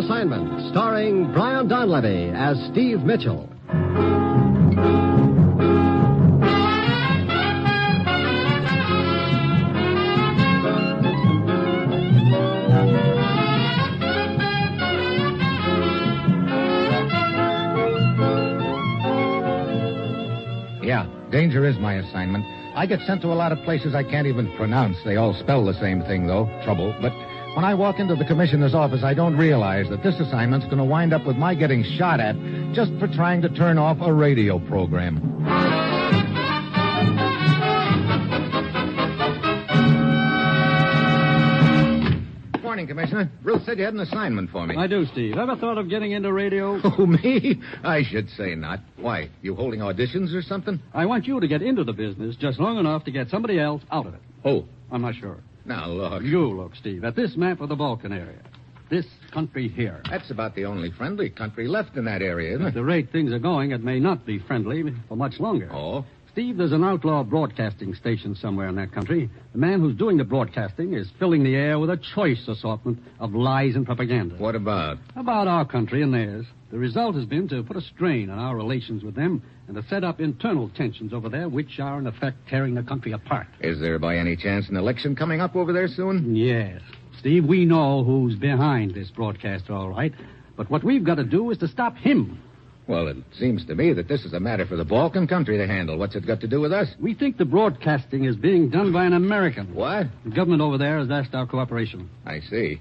Assignment, starring Brian Donlevy as Steve Mitchell. Yeah, danger is my assignment. I get sent to a lot of places I can't even pronounce. They all spell the same thing, though, trouble. But when I walk into the commissioner's office, I don't realize that this assignment's going to wind up with my getting shot at just for trying to turn off a radio program. Morning, Commissioner. Ruth said you had an assignment for me. I do, Steve. Ever thought of getting into radio? Oh, me? I should say not. Why, you holding auditions or something? I want you to get into the business just long enough to get somebody else out of it. Oh. I'm not sure. Now, look. You look, Steve, at this map of the Balkan area. This country here. That's about the only friendly country left in that area, isn't At it? the rate things are going, it may not be friendly for much longer. Oh? Steve, there's an outlaw broadcasting station somewhere in that country. The man who's doing the broadcasting is filling the air with a choice assortment of lies and propaganda. What about? About our country and theirs. The result has been to put a strain on our relations with them and to set up internal tensions over there, which are, in effect, tearing the country apart. Is there by any chance an election coming up over there soon? Yes. Steve, we know who's behind this broadcast, all right. But what we've got to do is to stop him. Well, it seems to me that this is a matter for the Balkan country to handle. What's it got to do with us? We think the broadcasting is being done by an American. What? The government over there has asked our cooperation. I see.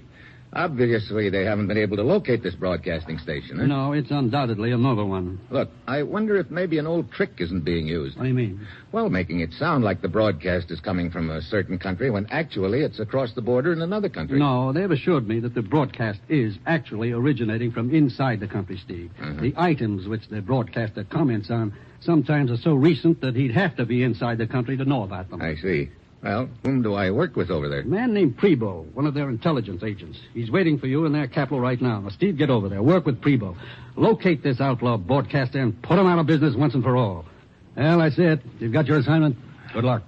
Obviously, they haven't been able to locate this broadcasting station, huh? No, it's undoubtedly another one. Look, I wonder if maybe an old trick isn't being used. What do you mean? Well, making it sound like the broadcast is coming from a certain country when actually it's across the border in another country. No, they've assured me that the broadcast is actually originating from inside the country, Steve. The items which the broadcaster comments on sometimes are so recent that he'd have to be inside the country to know about them. I see. Well, whom do I work with over there? A man named Prebo, one of their intelligence agents. He's waiting for you in their capital right now. Now, Steve, get over there. Work with Prebo. Locate this outlaw broadcaster and put him out of business once and for all. Well, that's it. You've got your assignment. Good luck.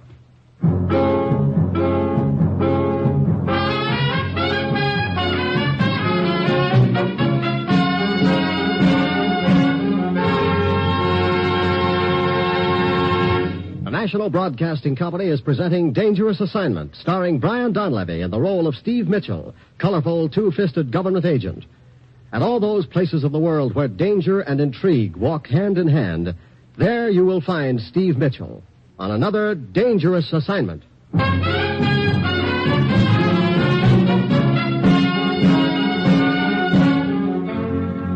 The National Broadcasting Company is presenting Dangerous Assignment, starring Brian Donlevy in the role of Steve Mitchell, colorful, two-fisted government agent. At all those places of the world where danger and intrigue walk hand in hand, there you will find Steve Mitchell on another Dangerous Assignment.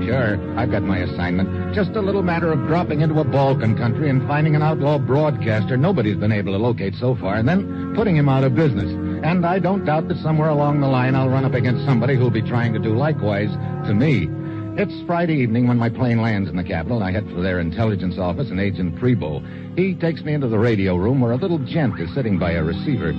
Sure, I've got my assignment. Just a little matter of dropping into a Balkan country and finding an outlaw broadcaster nobody's been able to locate so far, and then putting him out of business. And I don't doubt that somewhere along the line I'll run up against somebody who'll be trying to do likewise to me. It's Friday evening when my plane lands in the capital, and I head for their intelligence office and Agent Prebo. He takes me into the radio room where a little gent is sitting by a receiver.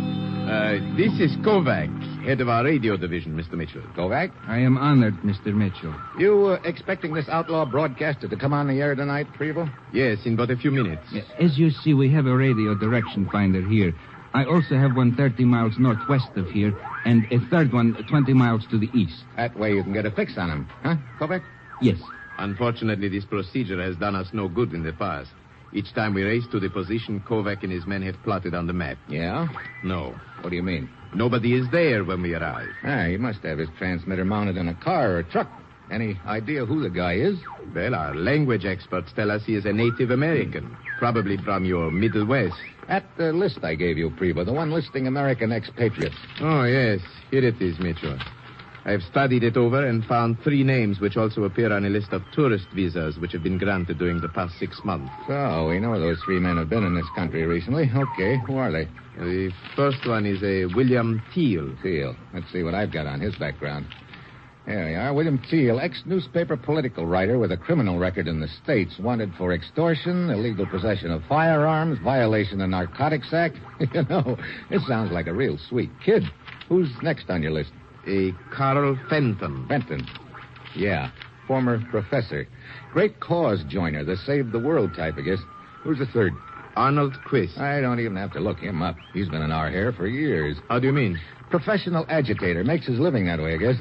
This is Kovac, head of our radio division, Mr. Mitchell. Kovac? I am honored, Mr. Mitchell. You expecting this outlaw broadcaster to come on the air tonight, Prebo? Yes, in but a few minutes. As you see, we have a radio direction finder here. I also have one 30 miles northwest of here, and a third one 20 miles to the east. That way you can get a fix on him. Huh, Kovac? Yes. Unfortunately, this procedure has done us no good in the past. Each time we race to the position Kovac and his men have plotted on the map. Yeah? No. What do you mean? Nobody is there when we arrive. He must have his transmitter mounted in a car or a truck. Any idea who the guy is? Well, our language experts tell us he is a Native American, probably from your Middle West. At the list I gave you, Prebo, the one listing American expatriates. Oh, yes. Here it is, Mitchell. I've studied it over and found 3 names which also appear on a list of tourist visas which have been granted during the past 6 months. So, we know those 3 men have been in this country recently. Okay, who are they? The first one is a William Teal. Teal. Let's see what I've got on his background. There we are. William Teal, ex-newspaper political writer with a criminal record in the States, wanted for extortion, illegal possession of firearms, violation of Narcotics Act. You know, it sounds like a real sweet kid. Who's next on your list? A Carl Fenton. Fenton. Yeah, former professor. Great cause joiner, the save the world type, I guess. Who's the third? Arnold Quist. I don't even have to look him up. He's been in our hair for years. How do you mean? Professional agitator. Makes his living that way, I guess.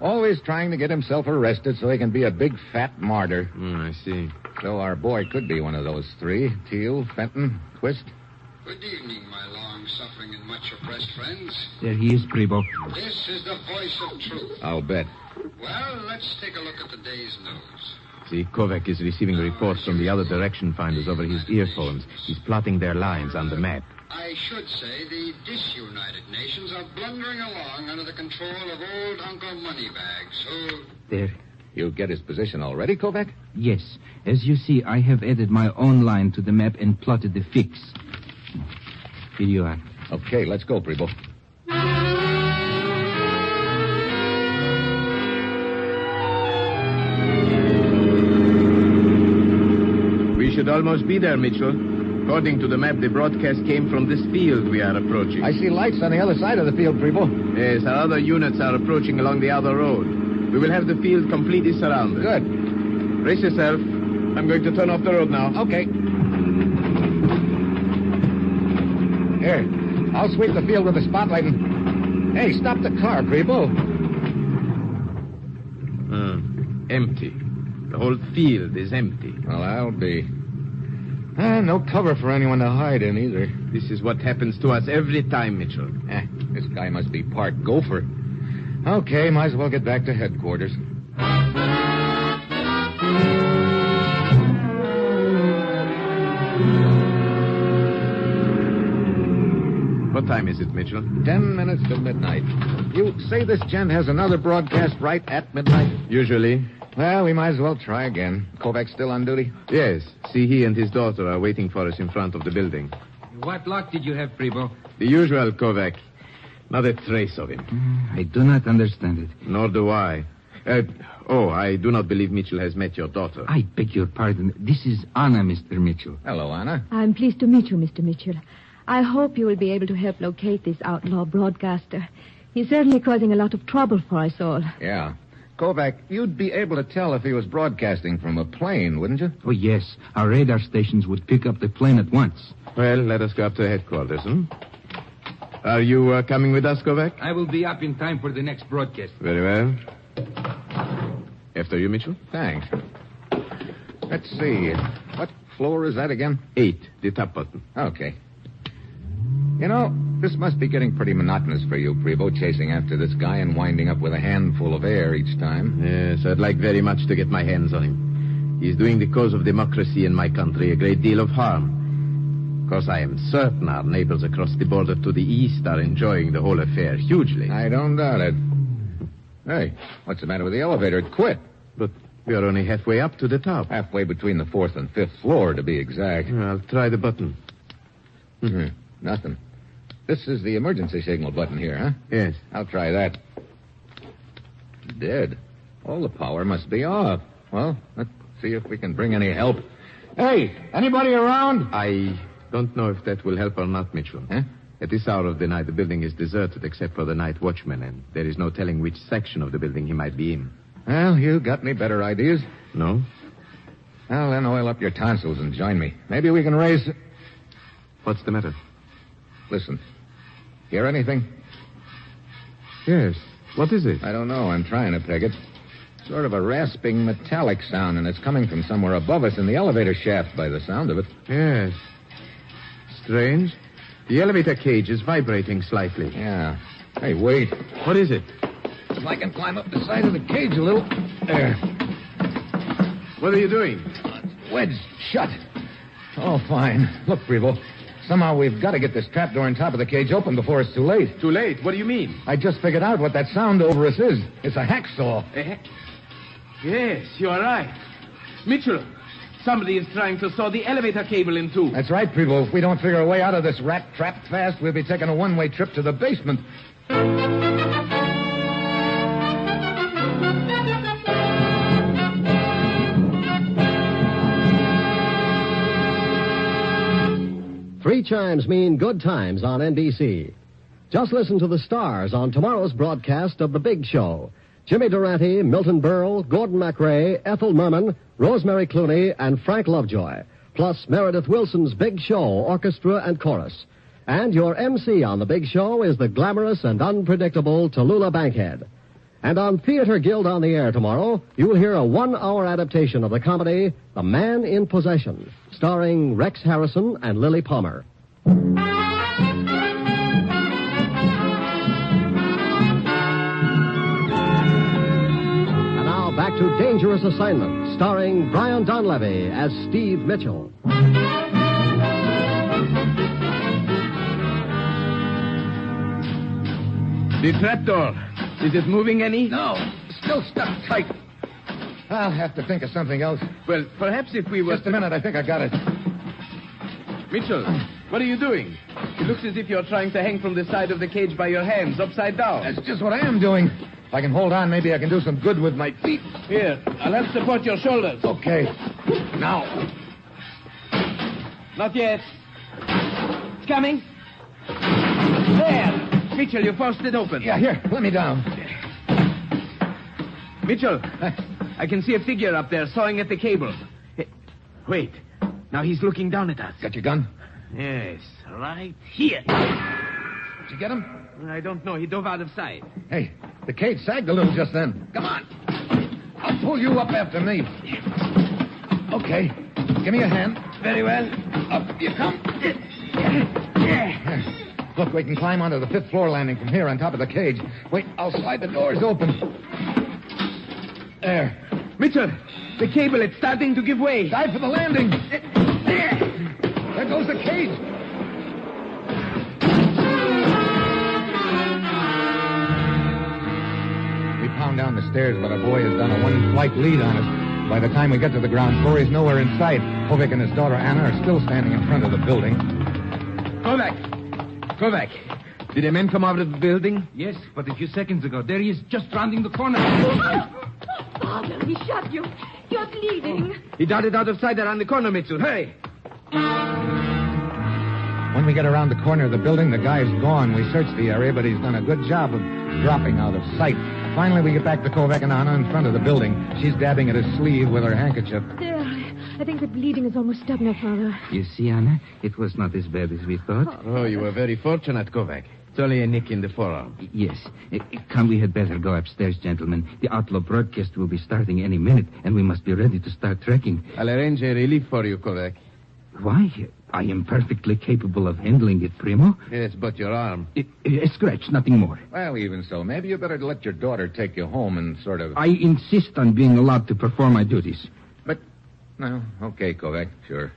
Always trying to get himself arrested so he can be a big, fat martyr. I see. So our boy could be one of those three. Teal, Fenton, Twist. Good evening, my long-suffering and much-oppressed friends. There he is, Preble. This is the voice of truth. I'll bet. Well, let's take a look at the day's news. See, Kovac is receiving reports from the other direction finders over his earphones. He's plotting their lines on the map. I should say the disunited nations are blundering along under the control of old Uncle Moneybags, who... There. You get his position already, Kovac? Yes. As you see, I have added my own line to the map and plotted the fix. Here you are. Okay, let's go, Preble. We should almost be there, Mitchell. According to the map, the broadcast came from this field we are approaching. I see lights on the other side of the field, Preble. Yes, our other units are approaching along the other road. We will have the field completely surrounded. Good. Brace yourself. I'm going to turn off the road now. Okay. Here, I'll sweep the field with the spotlight and... Hey, stop the car, Preble. Empty. The whole field is empty. Well, I'll be... no cover for anyone to hide in, either. This is what happens to us every time, Mitchell. This guy must be part gopher. Okay, might as well get back to headquarters. What time is it, Mitchell? 10 minutes to midnight. You say this gent has another broadcast right at midnight? Usually. Well, we might as well try again. Kovac still on duty? Yes. See, he and his daughter are waiting for us in front of the building. What luck did you have, Preble? The usual, Kovac. Not a trace of him. I do not understand it. Nor do I. I do not believe Mitchell has met your daughter. I beg your pardon. This is Anna, Mr. Mitchell. Hello, Anna. I'm pleased to meet you, Mr. Mitchell. I hope you will be able to help locate this outlaw broadcaster. He's certainly causing a lot of trouble for us all. Yeah. Kovac, you'd be able to tell if he was broadcasting from a plane, wouldn't you? Oh, yes. Our radar stations would pick up the plane at once. Well, let us go up to headquarters, Are you coming with us, Kovac? I will be up in time for the next broadcast. Very well. After you, Mitchell. Thanks. Let's see. What floor is that again? 8, the top button. Okay. You know, this must be getting pretty monotonous for you, Prevo, chasing after this guy and winding up with a handful of air each time. Yes, I'd like very much to get my hands on him. He's doing the cause of democracy in my country a great deal of harm. Of course, I am certain our neighbors across the border to the east are enjoying the whole affair hugely. I don't doubt it. Hey, what's the matter with the elevator? It quit. But we are only halfway up to the top. Halfway between the 4th and 5th floor, to be exact. I'll try the button. Nothing. This is the emergency signal button here, huh? Yes. I'll try that. Dead. All the power must be off. Well, let's see if we can bring any help. Hey, anybody around? I don't know if that will help or not, Mitchell. Huh? At this hour of the night, the building is deserted except for the night watchman, and there is no telling which section of the building he might be in. Well, you got any better ideas? No? Well, then oil up your tonsils and join me. Maybe we can raise... What's the matter? Listen. Hear anything? Yes. What is it? I don't know. I'm trying to peg it. Sort of a rasping metallic sound, and it's coming from somewhere above us in the elevator shaft by the sound of it. Yes. Strange. The elevator cage is vibrating slightly. Yeah. Hey, wait. What is it? If I can climb up the side of the cage a little. There. What are you doing? Wedge shut. Oh, fine. Look, Prevo. Somehow we've got to get this trapdoor on top of the cage open before it's too late. Too late? What do you mean? I just figured out what that sound over us is. It's a hacksaw. Yes, you are right. Mitchell, somebody is trying to saw the elevator cable in two. That's right, Prevo. If we don't figure a way out of this rat trap fast, we'll be taking a one-way trip to the basement. Three chimes mean good times on NBC. Just listen to the stars on tomorrow's broadcast of The Big Show. Jimmy Durante, Milton Berle, Gordon MacRae, Ethel Merman, Rosemary Clooney, and Frank Lovejoy. Plus Meredith Wilson's Big Show, orchestra and chorus. And your MC on The Big Show is the glamorous and unpredictable Tallulah Bankhead. And on Theater Guild on the Air tomorrow, you'll hear a 1-hour adaptation of the comedy The Man in Possession, starring Rex Harrison and Lily Palmer. And now back to Dangerous Assignment, starring Brian Donlevy as Steve Mitchell. The trapdoor. Is it moving any? No, still stuck tight. I'll have to think of something else. Well, perhaps if we were... Just a minute, I think I got it. Mitchell, what are you doing? It looks as if you're trying to hang from the side of the cage by your hands, upside down. That's just what I am doing. If I can hold on, maybe I can do some good with my feet. Here, I'll help support your shoulders. Okay. Now. Not yet. It's coming. There. Mitchell, you forced it open. Yeah, here, let me down. Mitchell, I can see a figure up there sawing at the cable. Hey, wait. Now he's looking down at us. Got your gun? Yes, right here. Did you get him? I don't know. He dove out of sight. Hey, the cage sagged a little just then. Come on. I'll pull you up after me. Okay. Give me a hand. Very well. Up you come. Look, we can climb onto the 5th floor landing from here on top of the cage. Wait, I'll slide the doors open. There. Mitchell, the cable, it's starting to give way. Dive for the landing. There goes the cage. We pound down the stairs, but our boy has done a one-flight lead on us. By the time we get to the ground floor, he's nowhere in sight. Kovac and his daughter Anna are still standing in front of the building. Kovac, did the men come out of the building? Yes, but a few seconds ago. There he is, just rounding the corner. Father, he shot you. You're bleeding. He darted out of sight around the corner, Mitchell. Hurry. When we get around the corner of the building, the guy's gone. We searched the area, but he's done a good job of dropping out of sight. Finally, we get back to Kovac and Anna in front of the building. She's dabbing at his sleeve with her handkerchief. There. I think the bleeding is almost stopped now, Father. You see, Anna, it was not as bad as we thought. Oh, you were very fortunate, Kovac. It's only a nick in the forearm. Yes. Come, we had better go upstairs, gentlemen. The outlaw broadcast will be starting any minute, and we must be ready to start trekking. I'll arrange a relief for you, Kovac. Why? I am perfectly capable of handling it, Primo. Yes, but your arm. A scratch, nothing more. Well, even so, maybe you better let your daughter take you home and sort of... I insist on being allowed to perform my duties. But, no, okay, Kovac, sure.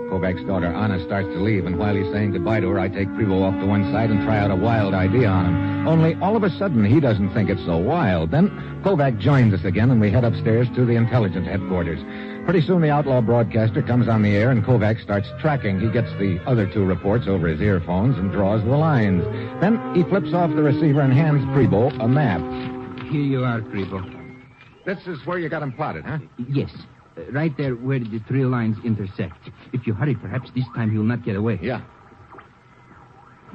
Kovac's daughter, Anna, starts to leave, and while he's saying goodbye to her, I take Prevo off to one side and try out a wild idea on him. Only, all of a sudden, he doesn't think it's so wild. Then, Kovac joins us again, and we head upstairs to the intelligence headquarters. Pretty soon, the outlaw broadcaster comes on the air, and Kovac starts tracking. He gets the other two reports over his earphones and draws the lines. Then, he flips off the receiver and hands Prevo a map. Here you are, Prevo. This is where you got him plotted, huh? Yes. Right there where the three lines intersect. If you hurry, perhaps this time he'll not get away. Yeah.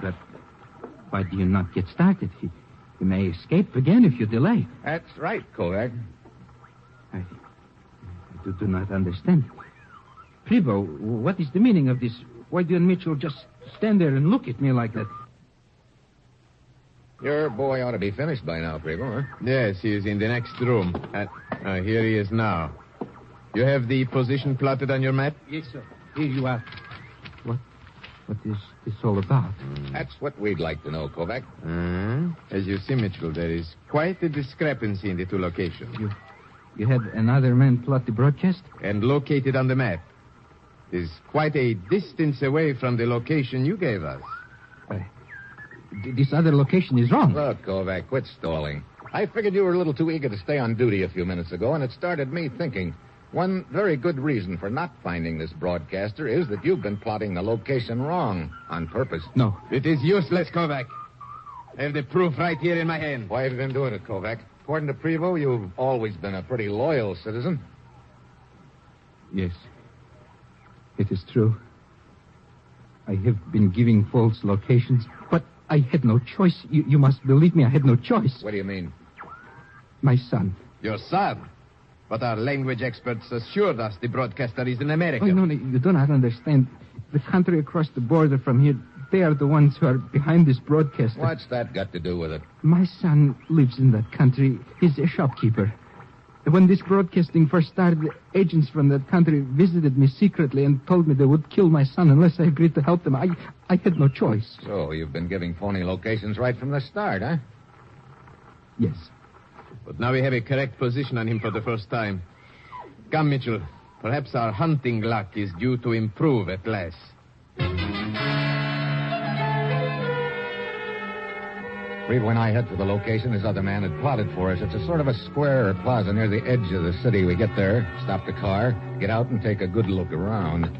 But why do you not get started? He may escape again if you delay. That's right, Kovac. I do not understand. Prevo, what is the meaning of this? Why do you and Mitchell just stand there and look at me like that? Your boy ought to be finished by now, Prevo, huh? Yes, he is in the next room. Here he is now. You have the position plotted on your map? Yes, sir. Here you are. What is this all about? That's what we'd like to know, Kovac. As you see, Mitchell, there is quite a discrepancy in the two locations. You had another man plot the broadcast? And located on the map. It is quite a distance away from the location you gave us. This other location is wrong. Look, Kovac, quit stalling. I figured you were a little too eager to stay on duty a few minutes ago, and it started me thinking. One very good reason for not finding this broadcaster is that you've been plotting the location wrong on purpose. No. It is useless, Kovac. I have the proof right here in my hand. Why have you been doing it, Kovac? According to Prevo, you've always been a pretty loyal citizen. Yes. It is true. I have been giving false locations, but I had no choice. You must believe me, I had no choice. What do you mean? My son. Your son? But our language experts assured us the broadcaster is an American. Oh, no, you do not understand. The country across the border from here they are the ones who are behind this broadcast. What's that got to do with it? My son lives in that country. He's a shopkeeper. When this broadcasting first started, agents from that country visited me secretly and told me they would kill my son unless I agreed to help them. I had no choice. So you've been giving phony locations right from the start, huh? Yes. But now we have a correct position on him for the first time. Come, Mitchell. Perhaps our hunting luck is due to improve at last. Reed, when I head for the location this other man had plotted for us, it's a sort of a square or plaza near the edge of the city. We get there, stop the car, get out and take a good look around.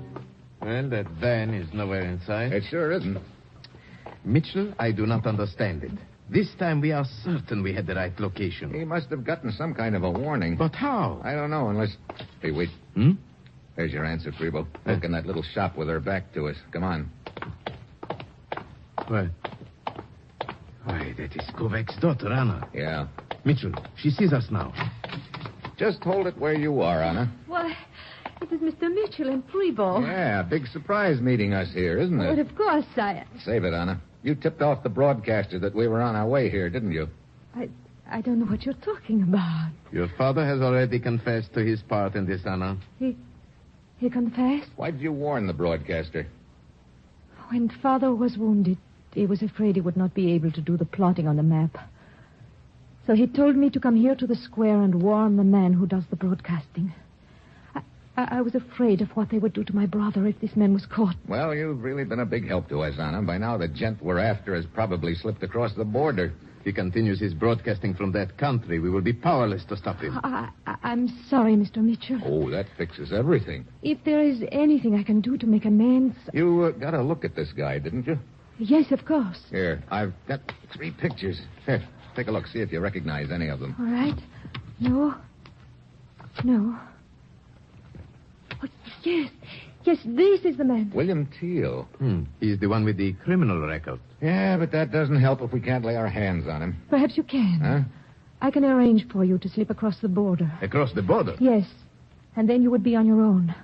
Well, that van is nowhere in sight. It sure isn't. Mitchell, I do not understand it. This time we are certain we had the right location. He must have gotten some kind of a warning. But how? I don't know, unless... Hey, wait. There's your answer, Freebo. Look in that little shop with her back to us. Come on. Well... Why, that is Kovac's daughter, Anna. Yeah. Mitchell, she sees us now. Just hold it where you are, Anna. Why, it is Mr. Mitchell and Preble. Yeah, big surprise meeting us here, isn't it? But of course, sire. Save it, Anna. You tipped off the broadcaster that we were on our way here, didn't you? I don't know what you're talking about. Your father has already confessed to his part in this, Anna. He confessed? Why did you warn the broadcaster? When Father was wounded, he was afraid he would not be able to do the plotting on the map. So he told me to come here to the square and warn the man who does the broadcasting. I was afraid of what they would do to my brother if this man was caught. Well, you've really been a big help to us, Anna. By now, the gent we're after has probably slipped across the border. If he continues his broadcasting from that country, we will be powerless to stop him. I'm sorry, Mr. Mitchell. Oh, that fixes everything. If there is anything I can do to make amends... You got a look at this guy, didn't you? Yes, of course. Here, I've got 3 pictures. Here, take a look. See if you recognize any of them. All right. No. Oh, yes. Yes, this is the man. William Teal. He's the one with the criminal record. Yeah, but that doesn't help if we can't lay our hands on him. Perhaps you can. Huh? I can arrange for you to slip across the border. Across the border? Yes. And then you would be on your own.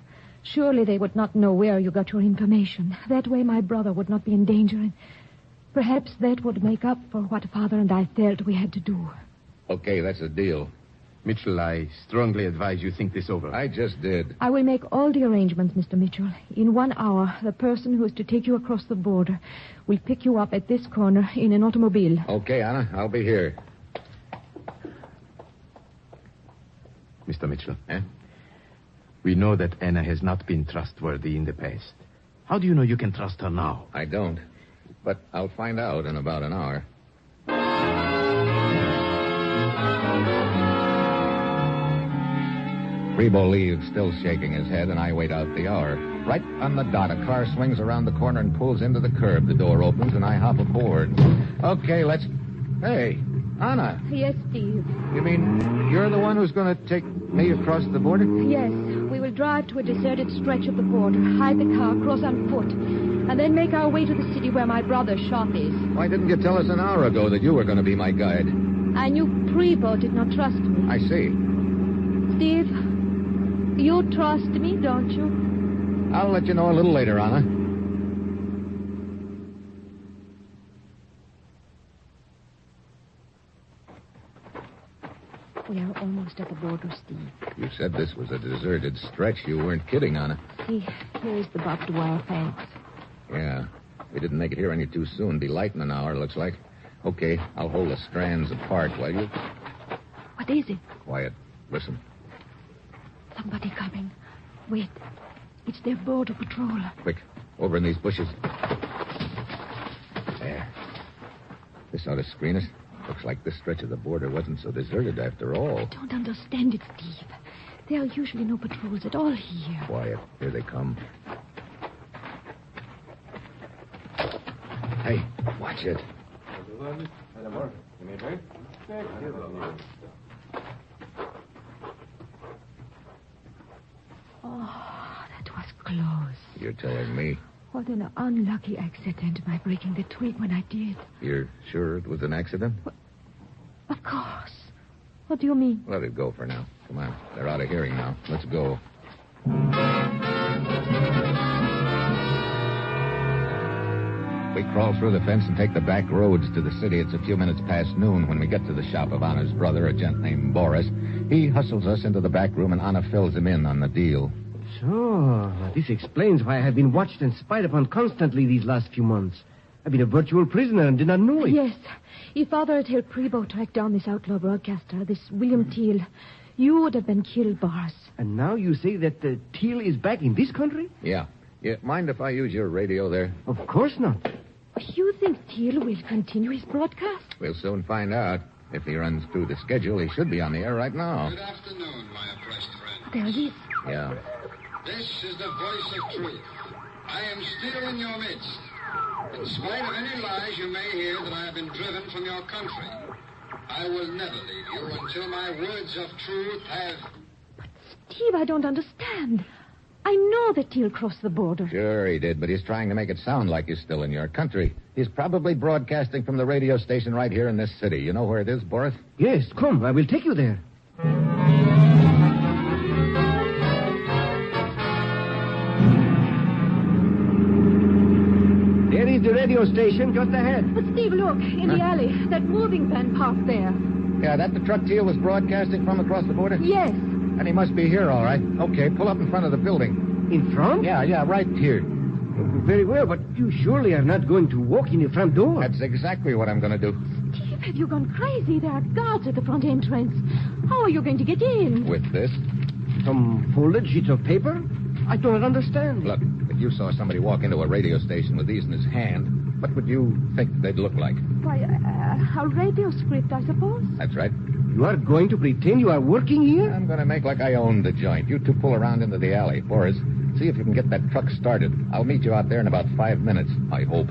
Surely they would not know where you got your information. That way my brother would not be in danger, and perhaps that would make up for what Father and I felt we had to do. Okay, that's a deal. Mitchell, I strongly advise you think this over. I just did. I will make all the arrangements, Mr. Mitchell. In 1 hour, the person who is to take you across the border will pick you up at this corner in an automobile. Okay, Anna, I'll be here. Mr. Mitchell, we know that Anna has not been trustworthy in the past. How do you know you can trust her now? I don't. But I'll find out in about an hour. Rebo leaves, still shaking his head, and I wait out the hour. Right on the dot, a car swings around the corner and pulls into the curb. The door opens, and I hop aboard. Okay, let's... Hey, Anna. Yes, Steve. You mean you're the one who's going to take me across the border? Yes. We will drive to a deserted stretch of the border, hide the car, cross on foot, and then make our way to the city where my brother's shop is. Why didn't you tell us an hour ago that you were going to be my guide? I knew Prevo did not trust me. I see. Steve, you trust me, don't you? I'll let you know a little later, Anna. We are almost at the border, Steve. You said this was a deserted stretch. You weren't kidding, Anna. Here is the barbed wire fence. Yeah. We didn't make it here any too soon. Be light in an hour, looks like. Okay, I'll hold the strands apart while you... What is it? Quiet. Listen. Somebody coming. Wait. It's their border patrol. Quick. Over in these bushes. There. This ought to screen us. Looks like this stretch of the border wasn't so deserted after all. I don't understand it, Steve. There are usually no patrols at all here. Quiet. Here they come. Hey, watch it. Oh, that was close. You're telling me. What an unlucky accident, my breaking the twig when I did. You're sure it was an accident? Of course. What do you mean? Let it go for now. Come on. They're out of hearing now. Let's go. We crawl through the fence and take the back roads to the city. It's a few minutes past noon when we get to the shop of Anna's brother, a gent named Boris. He hustles us into the back room, and Anna fills him in on the deal. So, this explains why I have been watched and spied upon constantly these last few months. I've been a virtual prisoner and did not know it. Yes. If Father had helped Prebo track down this outlaw broadcaster, this William Teal, you would have been killed, Boris. And now you say that Teal is back in this country? Yeah. Mind if I use your radio there? Of course not. You think Teal will continue his broadcast? We'll soon find out. If he runs through the schedule, he should be on the air right now. Good afternoon, my oppressed friend. There he is. Yeah. This is the voice of truth. I am still in your midst. In spite of any lies you may hear that I have been driven from your country, I will never leave you until my words of truth have... But, Steve, I don't understand. I know that Teal crossed the border. Sure he did, but he's trying to make it sound like he's still in your country. He's probably broadcasting from the radio station right here in this city. You know where it is, Boris? Yes, come, I will take you there. There is the radio station just ahead. But, Steve, look, in the alley, that moving van parked there. Yeah, that the truck Teal was broadcasting from across the border? Yes. And he must be here, all right. Okay, pull up in front of the building. In front? Yeah, right here. Very well, but you surely are not going to walk in the front door. That's exactly what I'm going to do. Steve, have you gone crazy? There are guards at the front entrance. How are you going to get in? With this? Some folded sheets of paper? I don't understand. Look, if you saw somebody walk into a radio station with these in his hand, what would you think they'd look like? Why, a radio script, I suppose. That's right. You are going to pretend you are working here? I'm going to make like I own the joint. You two pull around into the alley. Boris, see if you can get that truck started. I'll meet you out there in about 5 minutes, I hope.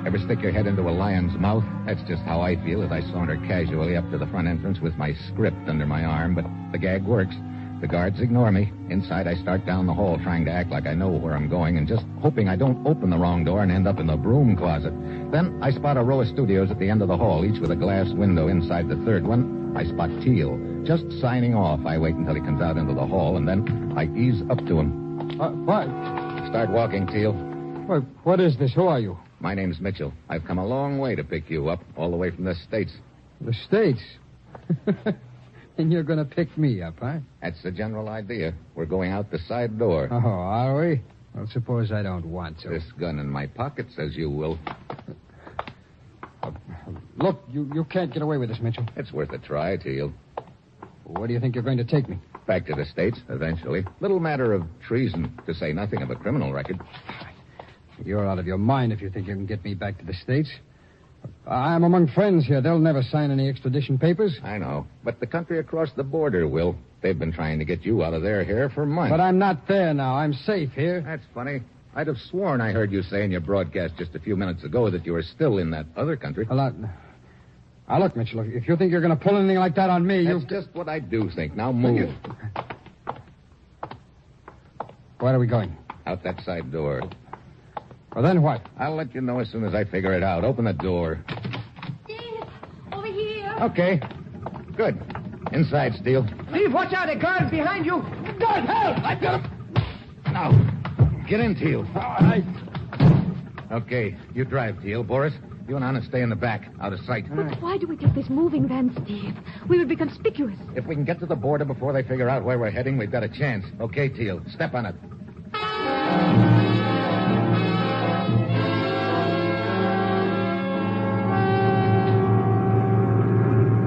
Ever stick your head into a lion's mouth? That's just how I feel as I saunter casually up to the front entrance with my script under my arm, but the gag works. The guards ignore me. Inside, I start down the hall trying to act like I know where I'm going and just hoping I don't open the wrong door and end up in the broom closet. Then I spot a row of studios at the end of the hall, each with a glass window inside the third one. I spot Teal. Just signing off. I wait until he comes out into the hall, and then I ease up to him. What? Start walking, Teal. What is this? Who are you? My name's Mitchell. I've come a long way to pick you up, all the way from the States. The States? And you're going to pick me up, huh? That's the general idea. We're going out the side door. Oh, are we? Well, suppose I don't want to. This gun in my pocket says you will. Look, you can't get away with this, Mitchell. It's worth a try, Teal. Where do you think you're going to take me? Back to the States, eventually. Little matter of treason, to say nothing of a criminal record. You're out of your mind if you think you can get me back to the States. I'm among friends here. They'll never sign any extradition papers. I know. But the country across the border will. They've been trying to get you out of their hair for months. But I'm not there now. I'm safe here. That's funny. I'd have sworn I heard you say in your broadcast just a few minutes ago that you were still in that other country. Now, look, Mitchell, if you think you're going to pull anything like that on me, That's just what I do think. Now move. Where are we going? Out that side door. Well, then what? I'll let you know as soon as I figure it out. Open the door. Steve, over here. Okay. Good. Inside, Steele. Steve, watch out. A guard behind you. God, help! I've got him. Now, get in, Teal. All right. Okay, you drive, Teal. Boris, you and Anna stay in the back, out of sight. But why do we take this moving van, Steve? We will be conspicuous. If we can get to the border before they figure out where we're heading, we've got a chance. Okay, Teal, step on it.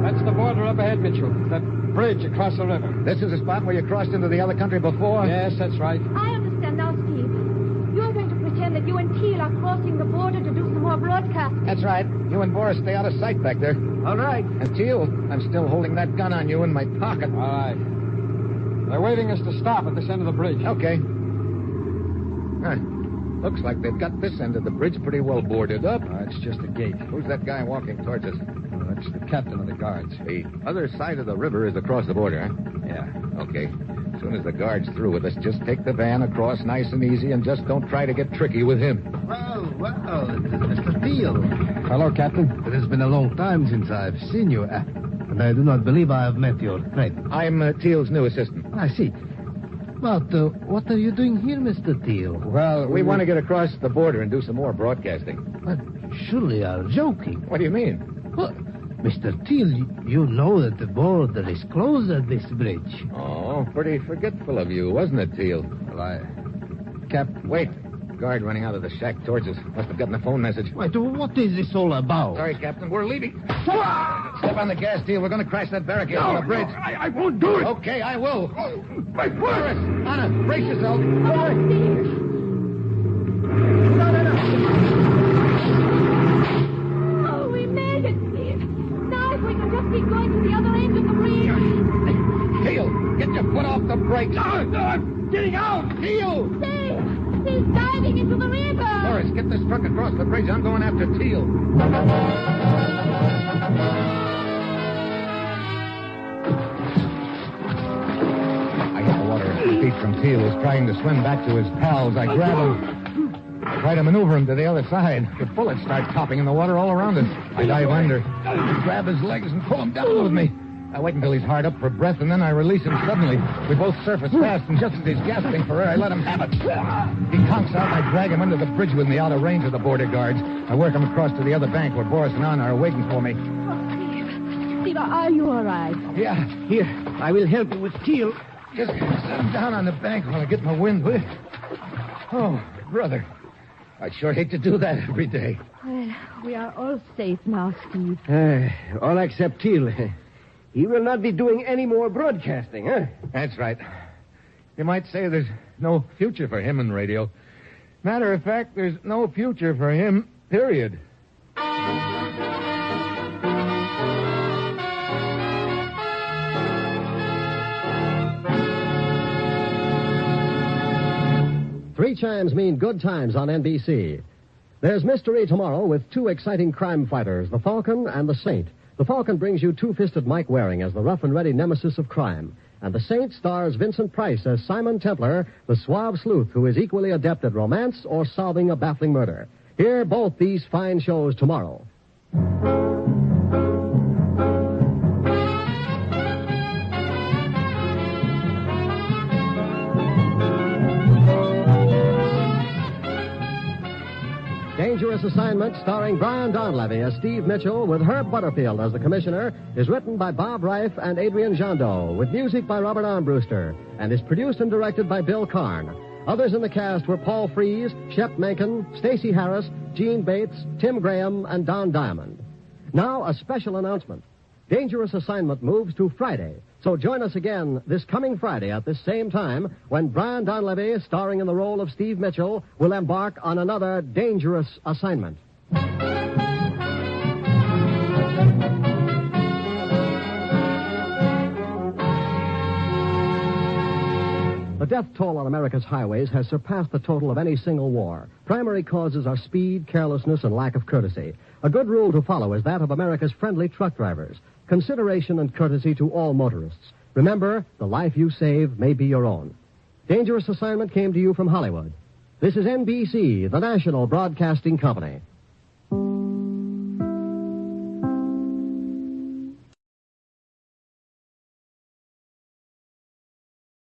That's the border up ahead, Mitchell. That bridge across the river. This is the spot where you crossed into the other country before? Yes, that's right. I understand now, Steve. You're going to pretend that you and Teal are crossing the border to do some more broadcasting. That's right. You and Boris stay out of sight back there. All right. And Teal, I'm still holding that gun on you in my pocket. All right. They're waiting us to stop at this end of the bridge. Okay. Looks like they've got this end of the bridge pretty well boarded up. It's just a gate. Who's that guy walking towards us? That's the captain of the guards. The other side of the river is across the border, huh? Yeah. Okay. As soon as the guard's through with us, just take the van across nice and easy and just don't try to get tricky with him. Well, Mr. Teal. Hello, Captain. It has been a long time since I've seen you, and I do not believe I have met your friend. I'm Teal's new assistant. I see. But what are you doing here, Mr. Teal? Well, we want to get across the border and do some more broadcasting. But surely you're joking. What do you mean? Well, Mr. Teal, you know that the border is closed at this bridge. Oh, pretty forgetful of you, wasn't it, Teal? Well, Cap, wait. Guard running out of the shack towards us. Must have gotten a phone message. Wait, what is this all about? Sorry, Captain. We're leaving. Step on the gas, Teal. We're going to crash that barricade on the bridge. I won't do it. Okay, I will. My Doris, Anna, brace yourself. Oh, we made it, Steve. Now if we can just keep going to the other end of the bridge. Teal, get your foot off the brakes. I'm getting out. Teal! Steve! He's diving into the river. Doris, get this truck across the bridge. I'm going after Teal. I hit the water 8 feet from Teal, who's trying to swim back to his pals. I grab him. I try to maneuver him to the other side. The bullets start popping in the water all around us. I dive under, grab his legs, and pull him down with me. I wait until he's hard up for breath, and then I release him suddenly. We both surface fast, and just as he's gasping for air, I let him have it. He conks out, and I drag him under the bridge with me out of range of the border guards. I work him across to the other bank where Boris and Anna are waiting for me. Oh, Steve, are you all right? Yeah, Here, I will help you with Teal. just set him down on the bank while I get my wind, will you? Oh, brother. I'd sure hate to do that every day. Well, we are all safe now, Steve. All except Teal. He will not be doing any more broadcasting, huh? That's right. You might say there's no future for him in radio. Matter of fact, there's no future for him, period. Three chimes mean good times on NBC. There's mystery tomorrow with two exciting crime fighters, the Falcon and the Saint. The Falcon brings you two-fisted Mike Waring as the rough-and-ready nemesis of crime. And the Saint stars Vincent Price as Simon Templar, the suave sleuth who is equally adept at romance or solving a baffling murder. Hear both these fine shows tomorrow. Dangerous Assignment, starring Brian Donlevy as Steve Mitchell with Herb Butterfield as the commissioner, is written by Bob Reif and Adrian Jandot, with music by Robert Armbruster, and is produced and directed by Bill Karn. Others in the cast were Paul Frees, Shep Menken, Stacey Harris, Gene Bates, Tim Graham, and Don Diamond. Now, a special announcement. Dangerous Assignment moves to Friday, so join us again this coming Friday at this same time when Brian Donlevy, starring in the role of Steve Mitchell, will embark on another dangerous assignment. The death toll on America's highways has surpassed the total of any single war. Primary causes are speed, carelessness, and lack of courtesy. A good rule to follow is that of America's friendly truck drivers. Consideration and courtesy to all motorists. Remember, the life you save may be your own. Dangerous Assignment came to you from Hollywood. This is NBC, the national broadcasting company.